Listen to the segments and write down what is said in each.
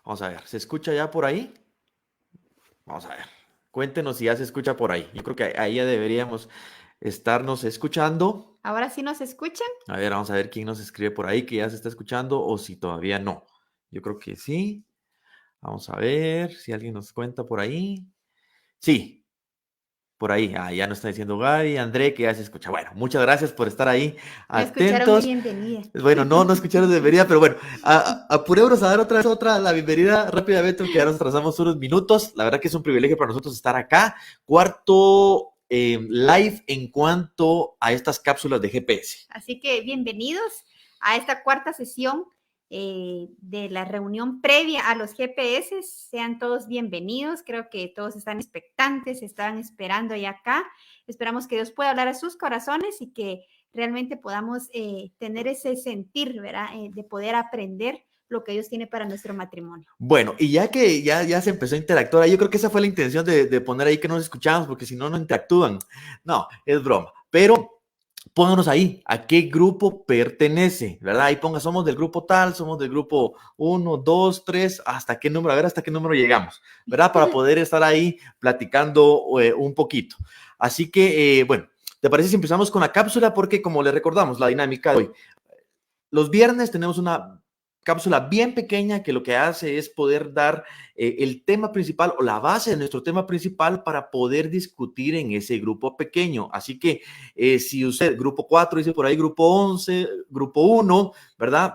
Vamos a ver, ¿se escucha ya por ahí? Vamos a ver. Cuéntenos si ya se escucha por ahí. Yo creo que ahí ya deberíamos estarnos escuchando. ¿Ahora sí nos escuchan? A ver, vamos a ver quién nos escribe por ahí que ya se está escuchando o si todavía no. Yo creo que sí. Vamos a ver si alguien nos cuenta por ahí. Sí, por ahí. Ya nos está diciendo Gaby, André, que ya se escucha. Bueno, muchas gracias por estar ahí No escucharon mi atentos. bienvenida. Bueno, no escucharon de bienvenida, pero bueno, apurémonos a dar otra la bienvenida rápidamente, porque ya nos atrasamos unos minutos. La verdad que es un privilegio para nosotros estar acá. Cuarto live en cuanto a estas cápsulas de GPS. Así que bienvenidos a esta cuarta sesión de la reunión previa a los GPS. Sean todos bienvenidos. Creo que todos están expectantes, están esperando ya acá. Esperamos que Dios pueda hablar a sus corazones y que realmente podamos tener ese sentir, ¿verdad? De poder aprender lo que Dios tiene para nuestro matrimonio. Bueno, y ya que ya se empezó a interactuar, yo creo que esa fue la intención de poner ahí que nos escuchamos, porque si no, no interactúan. No, es broma. Pero pónganos ahí a qué grupo pertenece, ¿verdad? Ahí ponga, somos del grupo tal, somos del grupo 1, 2, 3, hasta qué número, a ver hasta qué número llegamos, ¿verdad? Para poder estar ahí platicando un poquito. Así que, bueno, ¿te parece si empezamos con la cápsula? Porque como le recordamos, la dinámica de hoy, los viernes tenemos una cápsula bien pequeña que lo que hace es poder dar el tema principal o la base de nuestro tema principal para poder discutir en ese grupo pequeño. Así que si usted, grupo 4, dice por ahí grupo 11, grupo 1, ¿verdad?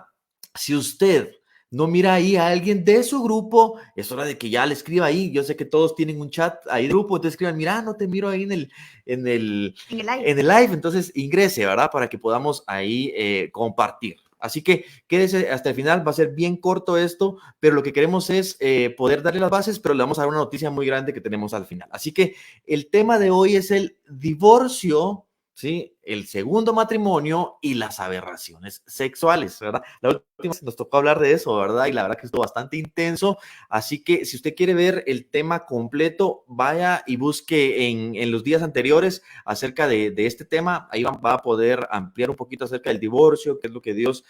Si usted no mira ahí a alguien de su grupo, es hora de que ya le escriba ahí. Yo sé que todos tienen un chat ahí de grupo, entonces escriban, mira, no te miro ahí en el, En el live. en el live, entonces ingrese, ¿verdad? Para que podamos ahí compartir. Así que quédese hasta el final, va a ser bien corto esto, pero lo que queremos es poder darle las bases, pero le vamos a dar una noticia muy grande que tenemos al final. Así que el tema de hoy es el divorcio, ¿sí? El segundo matrimonio y las aberraciones sexuales, ¿verdad? La última nos tocó hablar de eso, ¿verdad? Y la verdad que estuvo bastante intenso. Así que si usted quiere ver el tema completo, vaya y busque en los días anteriores acerca de este tema. Ahí va a poder ampliar un poquito acerca del divorcio, qué es lo que Dios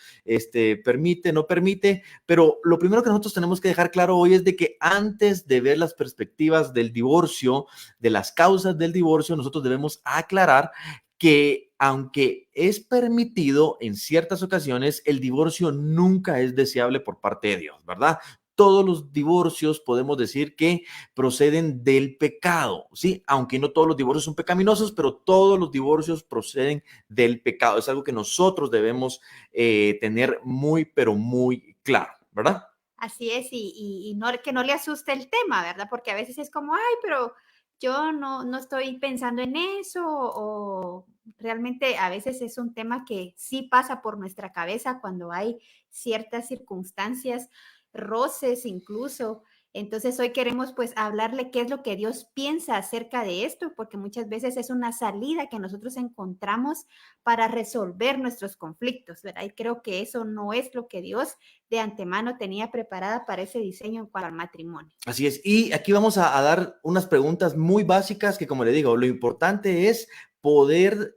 permite, no permite. Pero lo primero que nosotros tenemos que dejar claro hoy es de que antes de ver las perspectivas del divorcio, de las causas del divorcio, nosotros debemos aclarar que aunque es permitido en ciertas ocasiones, el divorcio nunca es deseable por parte de Dios, ¿verdad? Todos los divorcios podemos decir que proceden del pecado, ¿sí? Aunque no todos los divorcios son pecaminosos, pero todos los divorcios proceden del pecado. Es algo que nosotros debemos tener muy, pero muy claro, ¿verdad? Así es, y no, que no le asuste el tema, ¿verdad? Porque a veces es como, ay, pero yo no estoy pensando en eso, o realmente a veces es un tema que sí pasa por nuestra cabeza cuando hay ciertas circunstancias, roces incluso. Entonces hoy queremos pues hablarle qué es lo que Dios piensa acerca de esto, porque muchas veces es una salida que nosotros encontramos para resolver nuestros conflictos, ¿verdad? Y creo que eso no es lo que Dios de antemano tenía preparada para ese diseño en cuanto al matrimonio. Así es. Y aquí vamos a dar unas preguntas muy básicas que, como le digo, lo importante es poder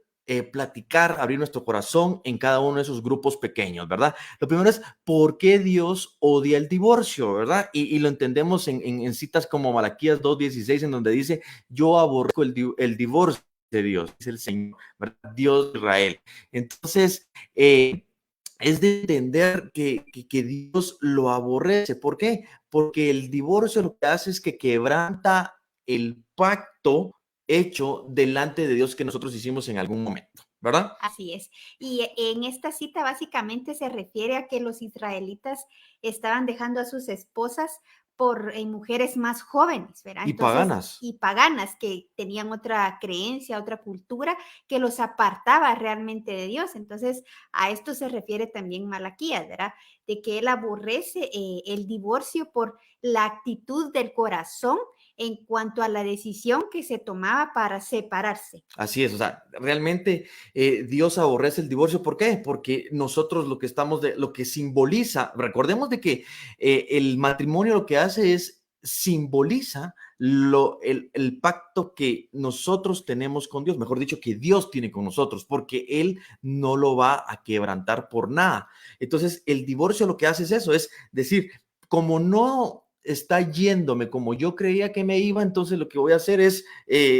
platicar, abrir nuestro corazón en cada uno de esos grupos pequeños, ¿verdad? Lo primero es, ¿por qué Dios odia el divorcio, verdad? Y lo entendemos en citas como Malaquías 2:16, en donde dice, yo aborrezco el divorcio de Dios, dice el Señor, ¿verdad? Dios de Israel. Entonces, es de entender que Dios lo aborrece. ¿Por qué? Porque el divorcio lo que hace es que quebranta el pacto hecho delante de Dios que nosotros hicimos en algún momento, ¿verdad? Así es. Y en esta cita básicamente se refiere a que los israelitas estaban dejando a sus esposas por mujeres más jóvenes, ¿verdad? Y Entonces, paganas. y paganas que tenían otra creencia, otra cultura que los apartaba realmente de Dios. Entonces, a esto se refiere también Malaquías, ¿verdad? De que él aborrece el divorcio por la actitud del corazón en cuanto a la decisión que se tomaba para separarse. Así es, o sea, realmente Dios aborrece el divorcio. ¿Por qué? Porque nosotros lo que estamos lo que simboliza, recordemos de que el matrimonio lo que hace es simboliza el pacto que nosotros tenemos con Dios, mejor dicho, que Dios tiene con nosotros, porque Él no lo va a quebrantar por nada. Entonces, el divorcio lo que hace es eso, es decir, como no está yéndome como yo creía que me iba, entonces lo que voy a hacer es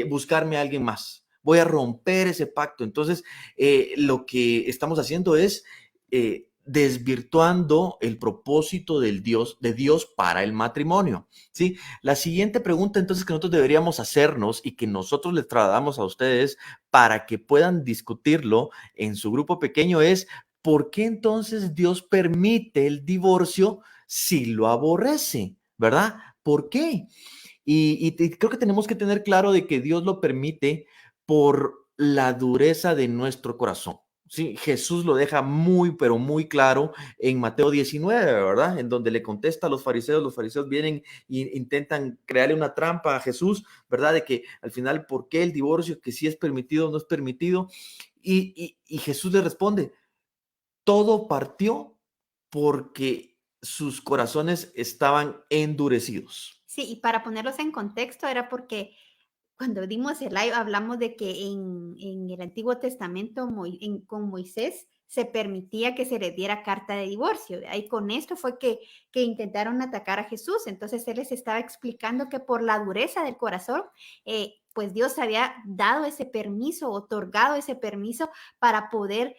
buscarme a alguien más. Voy a romper ese pacto. Entonces, lo que estamos haciendo es desvirtuando el propósito de Dios para el matrimonio. ¿Sí? La siguiente pregunta entonces que nosotros deberíamos hacernos y que nosotros les trasladamos a ustedes para que puedan discutirlo en su grupo pequeño es, ¿por qué entonces Dios permite el divorcio si lo aborrece? ¿Verdad? ¿Por qué? Y creo que tenemos que tener claro de que Dios lo permite por la dureza de nuestro corazón. Sí, Jesús lo deja muy, pero muy claro en Mateo 19, ¿verdad? En donde le contesta a los fariseos vienen e intentan crearle una trampa a Jesús, ¿verdad? De que al final, ¿por qué el divorcio? Que si es permitido o no es permitido. Y Jesús le responde, todo partió porque sus corazones estaban endurecidos. Sí, y para ponerlos en contexto era porque cuando dimos el live hablamos de que en el Antiguo Testamento con Moisés se permitía que se le diera carta de divorcio. Ahí con esto fue que intentaron atacar a Jesús. Entonces él les estaba explicando que por la dureza del corazón, pues Dios había dado ese permiso, otorgado ese permiso para poder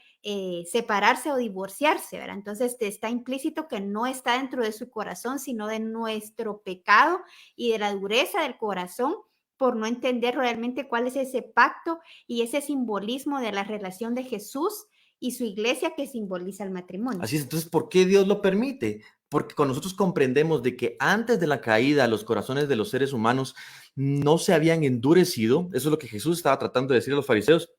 separarse o divorciarse, ¿verdad? Entonces está implícito que no está dentro de su corazón, sino de nuestro pecado y de la dureza del corazón por no entender realmente cuál es ese pacto y ese simbolismo de la relación de Jesús y su iglesia que simboliza el matrimonio. Así es, entonces, ¿por qué Dios lo permite? Porque cuando nosotros comprendemos de que antes de la caída los corazones de los seres humanos no se habían endurecido, eso es lo que Jesús estaba tratando de decir a los fariseos,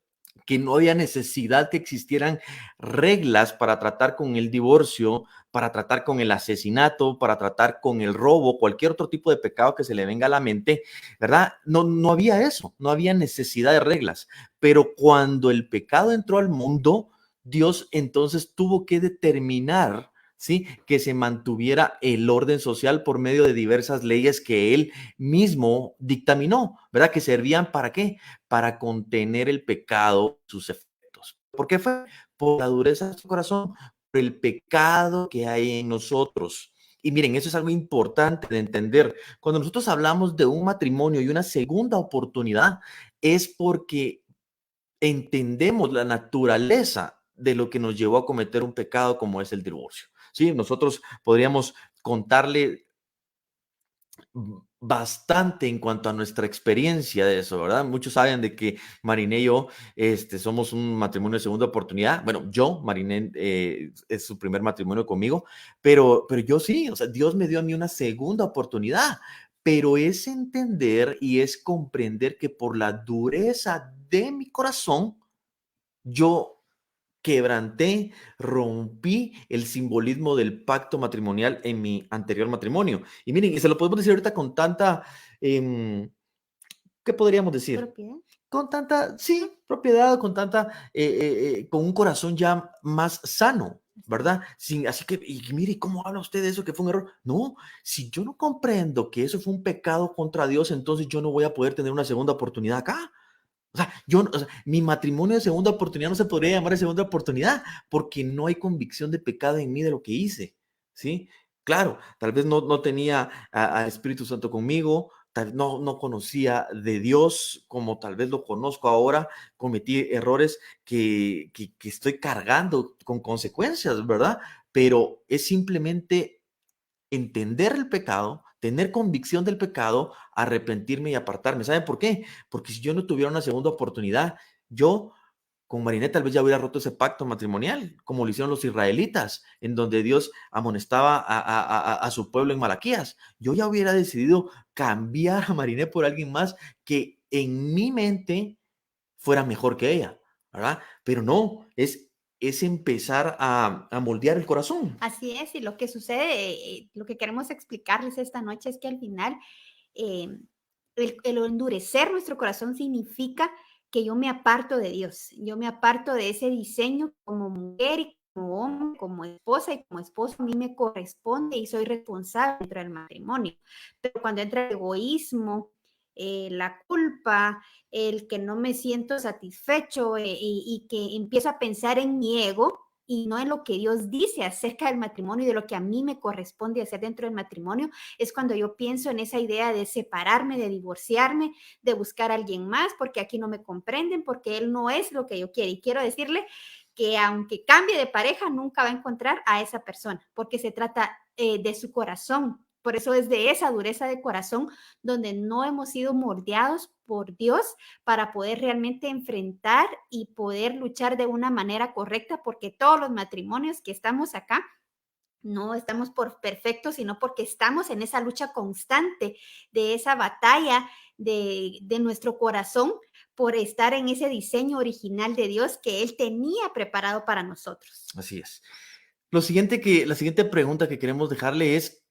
que no había necesidad que existieran reglas para tratar con el divorcio, para tratar con el asesinato, para tratar con el robo, cualquier otro tipo de pecado que se le venga a la mente, ¿verdad? No había eso, no había necesidad de reglas. Pero cuando el pecado entró al mundo, Dios entonces tuvo que determinar, ¿sí?, que se mantuviera el orden social por medio de diversas leyes que él mismo dictaminó, ¿verdad? Que servían ¿para qué? Para contener el pecado, sus efectos. ¿Por qué fue? Por la dureza de su corazón, por el pecado que hay en nosotros. Y miren, eso es algo importante de entender. Cuando nosotros hablamos de un matrimonio y una segunda oportunidad, es porque entendemos la naturaleza de lo que nos llevó a cometer un pecado como es el divorcio. Sí, nosotros podríamos contarle bastante en cuanto a nuestra experiencia de eso, ¿verdad? Muchos saben de que Mariné y yo somos un matrimonio de segunda oportunidad. Bueno, Mariné, es su primer matrimonio conmigo, pero yo sí, o sea, Dios me dio a mí una segunda oportunidad, pero es entender y es comprender que por la dureza de mi corazón, yo quebranté, rompí el simbolismo del pacto matrimonial en mi anterior matrimonio. Y miren, y se lo podemos decir ahorita con tanta, ¿qué podríamos decir? ¿Propiedad? Con tanta, sí, propiedad, con tanta, con un corazón ya más sano, ¿verdad? Sin, así que, y mire, ¿cómo habla usted de eso que fue un error? No, si yo no comprendo que eso fue un pecado contra Dios, entonces yo no voy a poder tener una segunda oportunidad acá. Mi matrimonio de segunda oportunidad no se podría llamar de segunda oportunidad porque no hay convicción de pecado en mí de lo que hice, ¿sí? Claro, tal vez no tenía al Espíritu Santo conmigo, tal vez no conocía de Dios como tal vez lo conozco ahora, cometí errores que estoy cargando con consecuencias, ¿verdad? Pero es simplemente entender el pecado, tener convicción del pecado, arrepentirme y apartarme. ¿Saben por qué? Porque si yo no tuviera una segunda oportunidad, yo con Marinette tal vez ya hubiera roto ese pacto matrimonial, como lo hicieron los israelitas, en donde Dios amonestaba a su pueblo en Malaquías. Yo ya hubiera decidido cambiar a Marinette por alguien más que en mi mente fuera mejor que ella, ¿verdad? Pero no, es empezar a moldear el corazón. Así es, y lo que sucede, lo que queremos explicarles esta noche es que al final eh, el endurecer nuestro corazón significa que yo me aparto de Dios, yo me aparto de ese diseño como mujer y como hombre, como esposa y como esposo, a mí me corresponde y soy responsable dentro del matrimonio. Pero cuando entra el egoísmo, la culpa, el que no me siento satisfecho y que empiezo a pensar en mi ego, y no en lo que Dios dice acerca del matrimonio y de lo que a mí me corresponde hacer dentro del matrimonio, es cuando yo pienso en esa idea de separarme, de divorciarme, de buscar a alguien más, porque aquí no me comprenden, porque él no es lo que yo quiero. Y quiero decirle que aunque cambie de pareja, nunca va a encontrar a esa persona, porque se trata de su corazón. Por eso es de esa dureza de corazón donde no hemos sido moldeados por Dios para poder realmente enfrentar y poder luchar de una manera correcta, porque todos los matrimonios que estamos acá no estamos por perfectos, sino porque estamos en esa lucha constante de esa batalla de nuestro corazón por estar en ese diseño original de Dios que Él tenía preparado para nosotros. Así es. La siguiente pregunta que queremos dejarle es,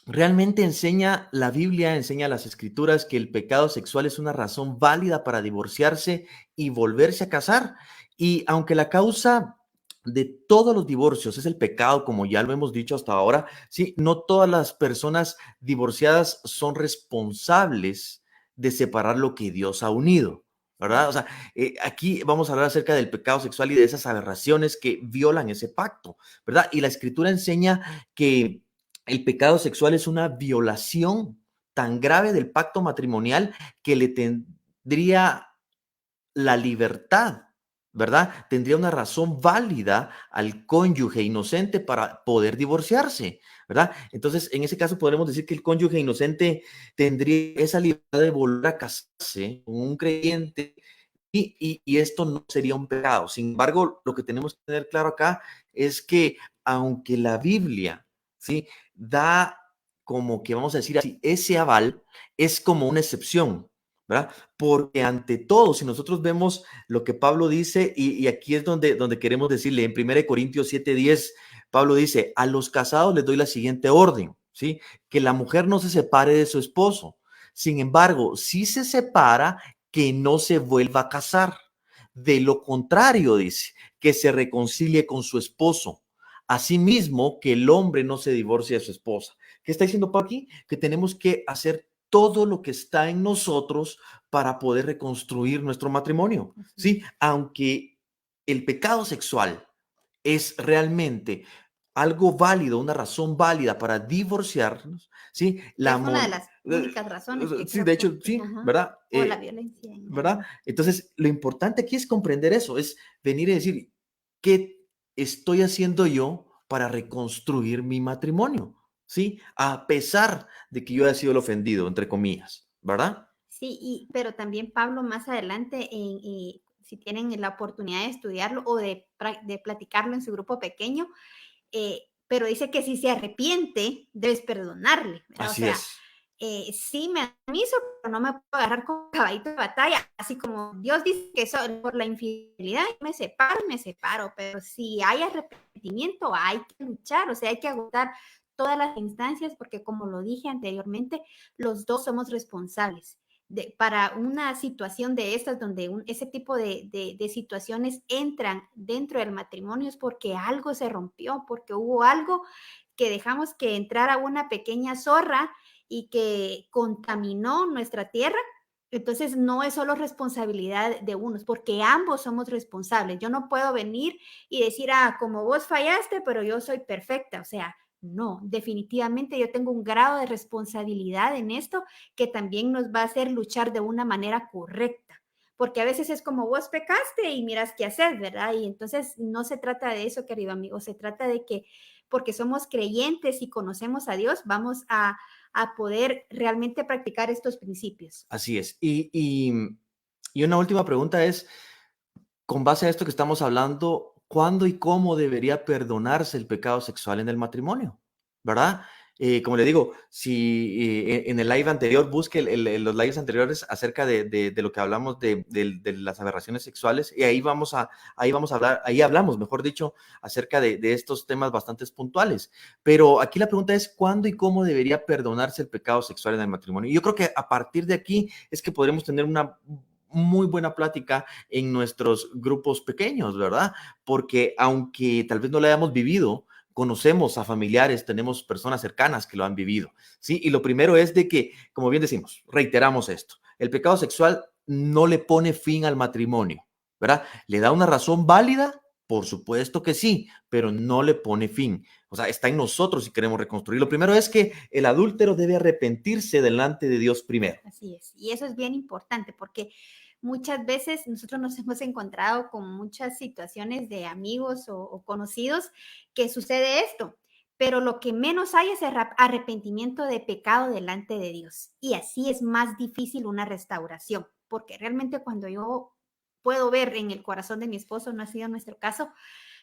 ¿realmente enseña la Biblia, enseña las Escrituras que el pecado sexual es una razón válida para divorciarse y volverse a casar? Y aunque la causa de todos los divorcios es el pecado, como ya lo hemos dicho hasta ahora, sí, no todas las personas divorciadas son responsables de separar lo que Dios ha unido, ¿verdad? O sea, aquí vamos a hablar acerca del pecado sexual y de esas aberraciones que violan ese pacto, ¿verdad? Y la Escritura enseña que el pecado sexual es una violación tan grave del pacto matrimonial que le tendría la libertad, ¿verdad? Tendría una razón válida al cónyuge inocente para poder divorciarse, ¿verdad? Entonces, en ese caso podremos decir que el cónyuge inocente tendría esa libertad de volver a casarse con un creyente y esto no sería un pecado. Sin embargo, lo que tenemos que tener claro acá es que aunque la Biblia, ¿sí?, da como que, vamos a decir así, ese aval, es como una excepción, ¿verdad? Porque ante todo, si nosotros vemos lo que Pablo dice, y aquí es donde queremos decirle, en 1 Corintios 7:10, Pablo dice, a los casados les doy la siguiente orden, ¿sí? Que la mujer no se separe de su esposo. Sin embargo, si se separa, que no se vuelva a casar. De lo contrario, dice, que se reconcilie con su esposo. Asimismo, que el hombre no se divorcie de su esposa. ¿Qué está diciendo Pablo aquí? Que tenemos que hacer todo lo que está en nosotros para poder reconstruir nuestro matrimonio. Sí, aunque el pecado sexual es realmente algo válido, una razón válida para divorciarnos, ¿sí? Es una de las únicas razones que Sí, creo de que, hecho, sí, ajá, ¿verdad? por la violencia en el ¿Verdad? hogar. Entonces, lo importante aquí es comprender eso, es venir y decir, ¿qué estoy haciendo yo para reconstruir mi matrimonio? ¿Sí? A pesar de que yo haya sido el ofendido, entre comillas, ¿verdad? Sí, pero también Pablo más adelante, si tienen la oportunidad de estudiarlo o de platicarlo en su grupo pequeño, pero dice que si se arrepiente, debes perdonarle, ¿verdad? O Así sea, es. sí me permiso, pero no me puedo agarrar como caballito de batalla, así como Dios dice que por la infidelidad me separo, pero si hay arrepentimiento, hay que luchar, o sea, hay que agotar todas las instancias, porque como lo dije anteriormente, los dos somos responsables. Para una situación de estas, donde ese tipo de situaciones entran dentro del matrimonio, es porque algo se rompió, porque hubo algo que dejamos que entrara una pequeña zorra y que contaminó nuestra tierra. Entonces no es solo responsabilidad de unos, porque ambos somos responsables. Yo no puedo venir y decir, como vos fallaste, pero yo soy perfecta. O sea, no, definitivamente yo tengo un grado de responsabilidad en esto que también nos va a hacer luchar de una manera correcta. Porque a veces es como vos pecaste y miras qué hacer, ¿verdad? Y entonces no se trata de eso, querido amigo, se trata de que porque somos creyentes y conocemos a Dios, vamos a poder realmente practicar estos principios. Así es. Y una última pregunta es, con base a esto que estamos hablando, ¿cuándo y cómo debería perdonarse el pecado sexual en el matrimonio? ¿Verdad? Como le digo, si en el live anterior, busque los lives anteriores acerca de lo que hablamos de las aberraciones sexuales, y ahí vamos a hablar, ahí hablamos, mejor dicho, acerca de estos temas bastante puntuales. Pero aquí la pregunta es, ¿cuándo y cómo debería perdonarse el pecado sexual en el matrimonio? Y yo creo que a partir de aquí es que podremos tener una muy buena plática en nuestros grupos pequeños, ¿verdad? Porque aunque tal vez no lo hayamos vivido, conocemos a familiares, tenemos personas cercanas que lo han vivido, ¿sí? Y lo primero es de que, como bien decimos, reiteramos esto, el pecado sexual no le pone fin al matrimonio, ¿verdad? Le da una razón válida Por supuesto que sí, pero no le pone fin. O sea, está en nosotros si queremos reconstruir. Lo primero es que el adúltero debe arrepentirse delante de Dios primero. Así es. Y eso es bien importante porque muchas veces nosotros nos hemos encontrado con muchas situaciones de amigos o conocidos que sucede esto, pero lo que menos hay es arrepentimiento de pecado delante de Dios. Y así es más difícil una restauración, porque realmente cuando yo puedo ver en el corazón de mi esposo, no ha sido nuestro caso,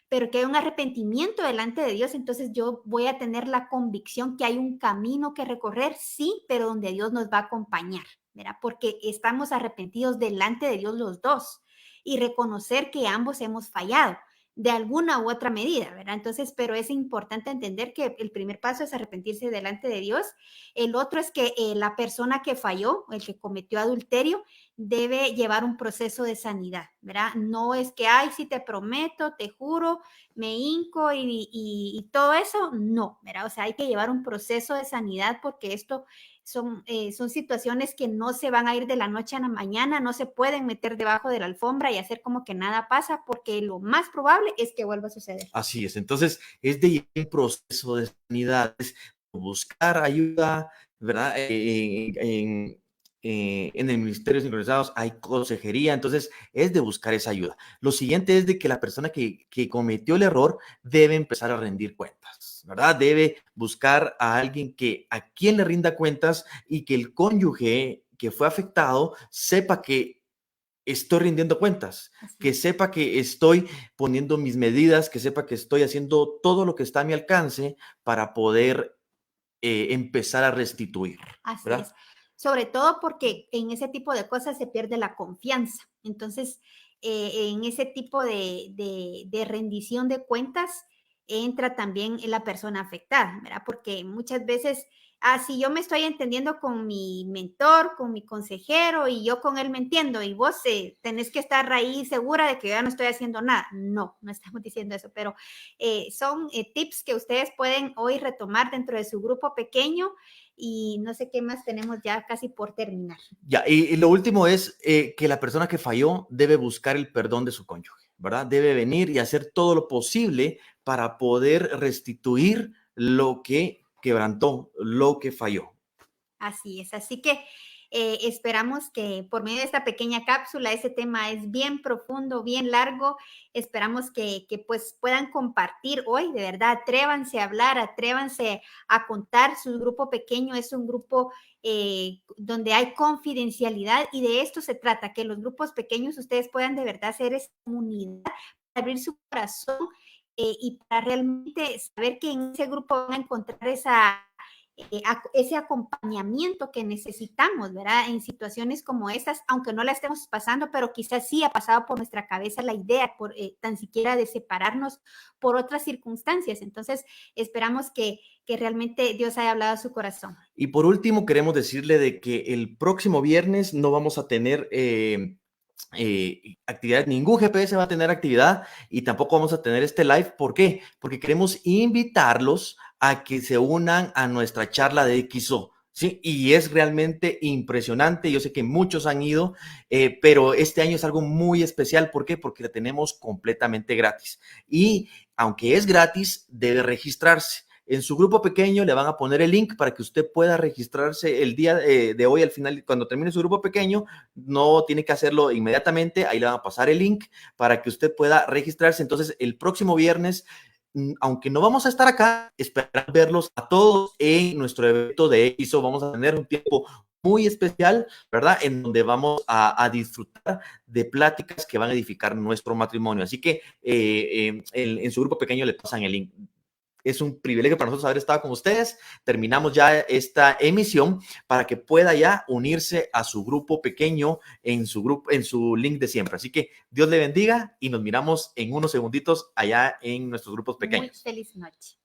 pero que hay un arrepentimiento delante de Dios, entonces yo voy a tener la convicción que hay un camino que recorrer, sí, pero donde Dios nos va a acompañar, ¿verdad? Porque estamos arrepentidos delante de Dios los dos y reconocer que ambos hemos fallado de alguna u otra medida, ¿verdad? Entonces, pero es importante entender que el primer paso es arrepentirse delante de Dios. El otro es que la persona que falló, el que cometió adulterio, debe llevar un proceso de sanidad, ¿verdad? No es que, ay, sí te prometo, te juro, me hinco y todo eso, no, ¿verdad? O sea, hay que llevar un proceso de sanidad porque esto son situaciones que no se van a ir de la noche a la mañana, no se pueden meter debajo de la alfombra y hacer como que nada pasa porque lo más probable es que vuelva a suceder. Así es. Entonces, es de un proceso de sanidad, es buscar ayuda, ¿verdad? En el Ministerio de Sincronizados hay consejería, entonces es de buscar esa ayuda. Lo siguiente es de que la persona que cometió el error debe empezar a rendir cuentas, ¿verdad? Debe buscar a alguien a quien le rinda cuentas y que el cónyuge que fue afectado sepa que estoy rindiendo cuentas, que sepa que estoy poniendo mis medidas, que sepa que estoy haciendo todo lo que está a mi alcance para poder empezar a restituir, Así ¿verdad? es. Sobre todo porque en ese tipo de cosas se pierde la confianza. Entonces, en ese tipo de rendición de cuentas entra también la persona afectada, ¿verdad? Porque muchas veces, si yo me estoy entendiendo con mi mentor, con mi consejero y yo con él me entiendo y vos tenés que estar ahí segura de que yo ya no estoy haciendo nada. No, no estamos diciendo eso, pero son tips que ustedes pueden hoy retomar dentro de su grupo pequeño y no sé qué más tenemos ya casi por terminar. Ya, y lo último es que la persona que falló debe buscar el perdón de su cónyuge, ¿verdad? Debe venir y hacer todo lo posible para poder restituir lo que quebrantó, lo que falló. Así es, así que esperamos que por medio de esta pequeña cápsula, ese tema es bien profundo, bien largo, esperamos que pues puedan compartir hoy, de verdad, atrévanse a hablar, atrévanse a contar, su grupo pequeño es un grupo donde hay confidencialidad y de esto se trata, que los grupos pequeños ustedes puedan de verdad ser esa comunidad, abrir su corazón y para realmente saber que en ese grupo van a encontrar ese acompañamiento que necesitamos, ¿verdad? En situaciones como estas, aunque no la estemos pasando, pero quizás sí ha pasado por nuestra cabeza la idea, por tan siquiera de separarnos por otras circunstancias. Entonces, esperamos que realmente Dios haya hablado a su corazón. Y por último, queremos decirle de que el próximo viernes no vamos a tener actividad, ningún GPS va a tener actividad y tampoco vamos a tener este live. ¿Por qué? Porque queremos invitarlos a que se unan a nuestra charla de XO. Sí, y es realmente impresionante. Yo sé que muchos han ido, pero este año es algo muy especial. ¿Por qué? Porque la tenemos completamente gratis. Y aunque es gratis, debe registrarse. En su grupo pequeño le van a poner el link para que usted pueda registrarse el día de hoy al final, cuando termine su grupo pequeño, no tiene que hacerlo inmediatamente, ahí le van a pasar el link para que usted pueda registrarse. Entonces, el próximo viernes, aunque no vamos a estar acá, esperamos verlos a todos en nuestro evento de EXO. Vamos a tener un tiempo muy especial, ¿verdad? En donde vamos a disfrutar de pláticas que van a edificar nuestro matrimonio. Así que en su grupo pequeño le pasan el link. Es un privilegio para nosotros haber estado con ustedes. Terminamos ya esta emisión para que pueda ya unirse a su grupo pequeño en su grupo, en su link de siempre. Así que Dios le bendiga y nos miramos en unos segunditos allá en nuestros grupos pequeños. Muy feliz noche.